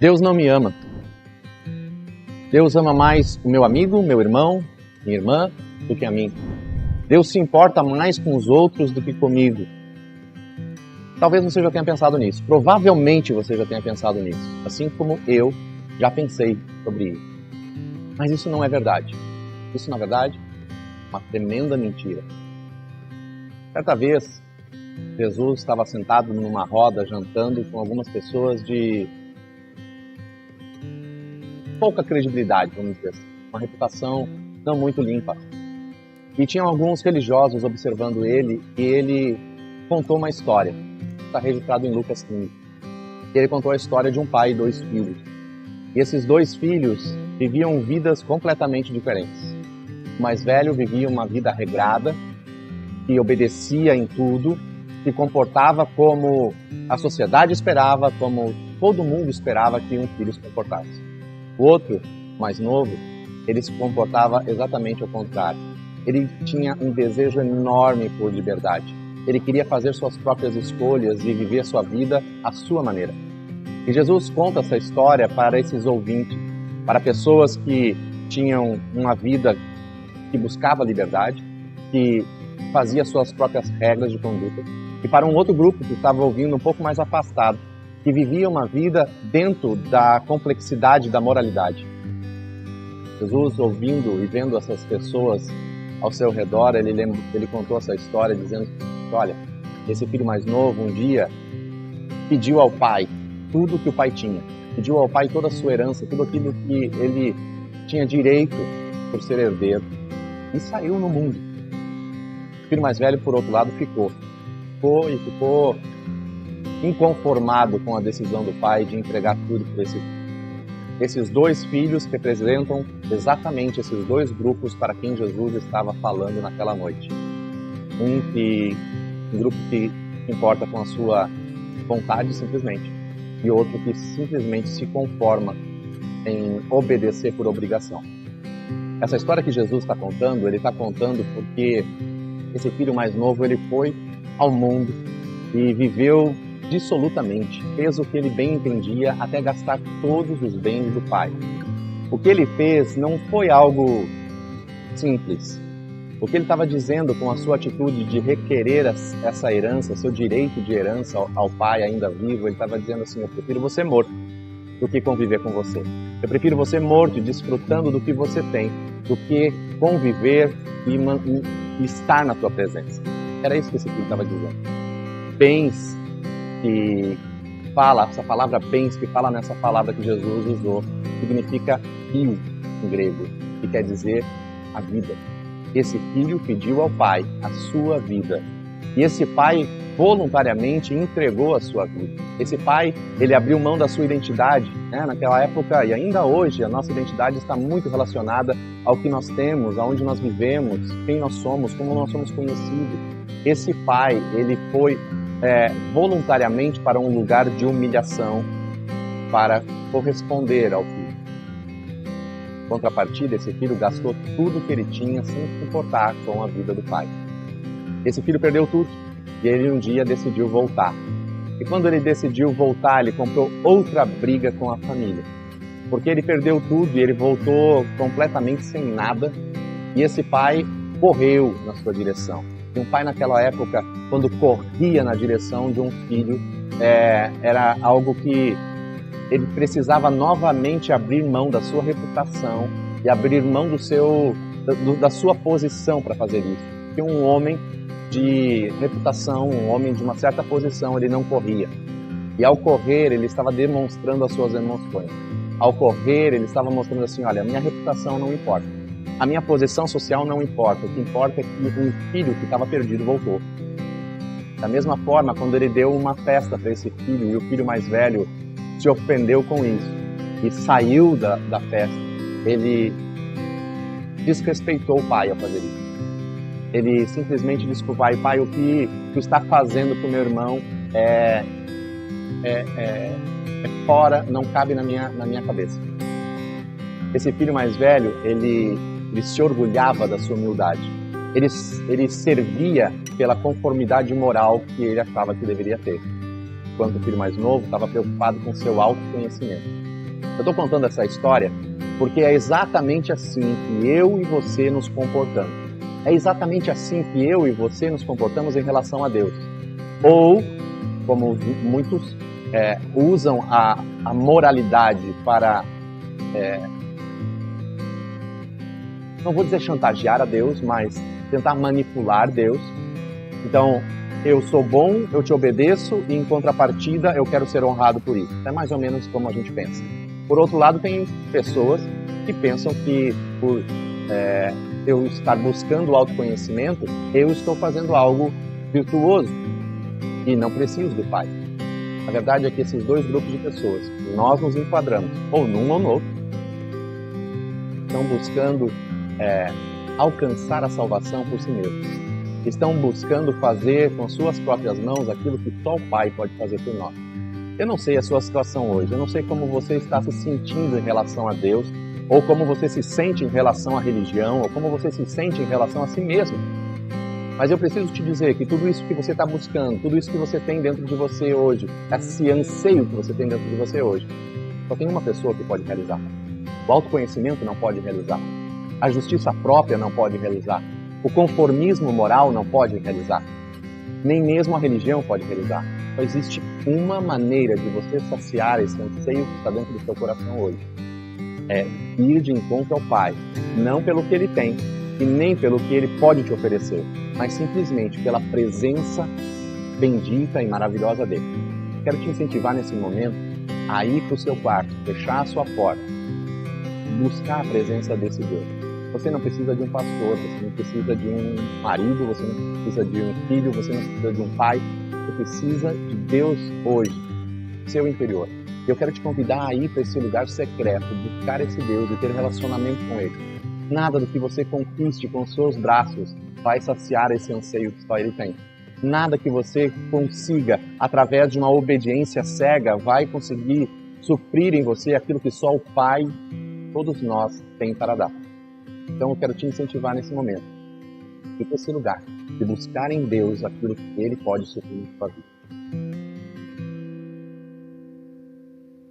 Deus não me ama. Deus ama mais o meu amigo, meu irmão, minha irmã, do que a mim. Deus se importa mais com os outros do que comigo. Talvez você já tenha pensado nisso. Provavelmente você já tenha pensado nisso. Assim como eu já pensei sobre isso. Mas isso não é verdade. Isso, na verdade, é uma tremenda mentira. Certa vez, Jesus estava sentado numa roda, jantando com algumas pessoas de pouca credibilidade, vamos dizer assim. Uma reputação não muito limpa. E tinham alguns religiosos observando ele, e ele contou uma história. Está registrado em Lucas 15. Ele contou a história de um pai e 2 filhos. E esses 2 filhos viviam vidas completamente diferentes. O mais velho vivia uma vida regrada, que obedecia em tudo, se comportava como a sociedade esperava, como todo mundo esperava que um filho se comportasse. O outro, mais novo, ele se comportava exatamente ao contrário. Ele tinha um desejo enorme por liberdade. Ele queria fazer suas próprias escolhas e viver sua vida à sua maneira. E Jesus conta essa história para esses ouvintes, para pessoas que tinham uma vida que buscava liberdade, que fazia suas próprias regras de conduta, e para um outro grupo que estava ouvindo um pouco mais afastado, que vivia uma vida dentro da complexidade da moralidade. Jesus, ouvindo e vendo essas pessoas ao seu redor, ele contou essa história dizendo: olha, esse filho mais novo um dia pediu ao pai tudo que o pai tinha, pediu ao pai toda a sua herança, tudo aquilo que ele tinha direito por ser herdeiro, e saiu no mundo. O filho mais velho, por outro lado, ficou inconformado com a decisão do pai de entregar tudo para esse filho. Esses 2 filhos representam exatamente esses 2 grupos para quem Jesus estava falando naquela noite. Um grupo que se importa com a sua vontade simplesmente, e outro que simplesmente se conforma em obedecer por obrigação. Essa história que Jesus está contando, ele está contando porque esse filho mais novo, ele foi ao mundo e viveu dissolutamente, fez o que ele bem entendia até gastar todos os bens do pai. O que ele fez não foi algo simples. O que ele estava dizendo com a sua atitude de requerer essa herança, seu direito de herança ao pai ainda vivo, ele estava dizendo assim: eu prefiro você morto do que conviver com você. Eu prefiro você morto, desfrutando do que você tem, do que conviver e estar na tua presença. Era isso que esse filho estava dizendo. Bens que fala, essa palavra bens que fala nessa palavra que Jesus usou, significa rio em grego, que quer dizer a vida. Esse filho pediu ao pai a sua vida. E esse pai voluntariamente entregou a sua vida. Esse pai, ele abriu mão da sua identidade, né? Naquela época e ainda hoje, a nossa identidade está muito relacionada ao que nós temos, aonde nós vivemos, quem nós somos, como nós somos conhecidos. Esse pai, ele foi voluntariamente para um lugar de humilhação para corresponder ao filho. Em contrapartida, esse filho gastou tudo que ele tinha sem se importar com a vida do pai. Esse filho perdeu tudo e ele um dia decidiu voltar. E quando ele decidiu voltar, ele comprou outra briga com a família. Porque ele perdeu tudo e ele voltou completamente sem nada. E esse pai correu na sua direção. E um pai naquela época, quando corria na direção de um filho, era algo que ele precisava novamente abrir mão da sua reputação e abrir mão da sua posição para fazer isso. Porque um homem de reputação, um homem de uma certa posição, ele não corria. E ao correr, ele estava demonstrando as suas emoções. Ao correr, ele estava mostrando assim: olha, a minha reputação não importa. A minha posição social não importa. O que importa é que um filho que estava perdido voltou. Da mesma forma, quando ele deu uma festa para esse filho e o filho mais velho se ofendeu com isso e saiu da festa, ele desrespeitou o pai ao fazer isso. Ele simplesmente disse para o pai: o que tu está fazendo com o meu irmão é fora, não cabe na minha cabeça. Esse filho mais velho, ele se orgulhava da sua humildade. Ele servia pela conformidade moral que ele achava que deveria ter. Enquanto o filho mais novo estava preocupado com seu autoconhecimento. Eu estou contando essa história porque é exatamente assim que eu e você nos comportamos. É exatamente assim que eu e você nos comportamos em relação a Deus. Ou, como muitos usam a moralidade para, não vou dizer chantagear a Deus, mas tentar manipular Deus. Então, eu sou bom, eu te obedeço e em contrapartida eu quero ser honrado por isso. É mais ou menos como a gente pensa. Por outro lado, tem pessoas que pensam que por eu estar buscando autoconhecimento, eu estou fazendo algo virtuoso e não preciso do Pai. A verdade é que esses dois grupos de pessoas, nós nos enquadramos, ou num ou no outro, estão buscando alcançar a salvação por si mesmos. Estão buscando fazer com suas próprias mãos aquilo que só o Pai pode fazer por nós. Eu não sei a sua situação hoje, eu não sei como você está se sentindo em relação a Deus, ou como você se sente em relação à religião, ou como você se sente em relação a si mesmo. Mas eu preciso te dizer que tudo isso que você está buscando, tudo isso que você tem dentro de você hoje, esse anseio que você tem dentro de você hoje, só tem uma pessoa que pode realizar. O autoconhecimento não pode realizar. A justiça própria não pode realizar. O conformismo moral não pode realizar. Nem mesmo a religião pode realizar. Só existe uma maneira de você saciar esse anseio que está dentro do seu coração hoje. É ir de encontro ao Pai, não pelo que Ele tem e nem pelo que Ele pode te oferecer, mas simplesmente pela presença bendita e maravilhosa dEle. Quero te incentivar nesse momento a ir para o seu quarto, fechar a sua porta, buscar a presença desse Deus. Você não precisa de um pastor, você não precisa de um marido, você não precisa de um filho, você não precisa de um pai. Você precisa de Deus hoje, seu interior. Eu quero te convidar a ir para esse lugar secreto, buscar esse Deus e ter um relacionamento com Ele. Nada do que você conquiste com os seus braços vai saciar esse anseio que só Ele tem. Nada que você consiga, através de uma obediência cega, vai conseguir suprir em você aquilo que só o Pai, todos nós, tem para dar. Então eu quero te incentivar nesse momento, ir para esse lugar, de buscar em Deus aquilo que Ele pode suprir na sua vida.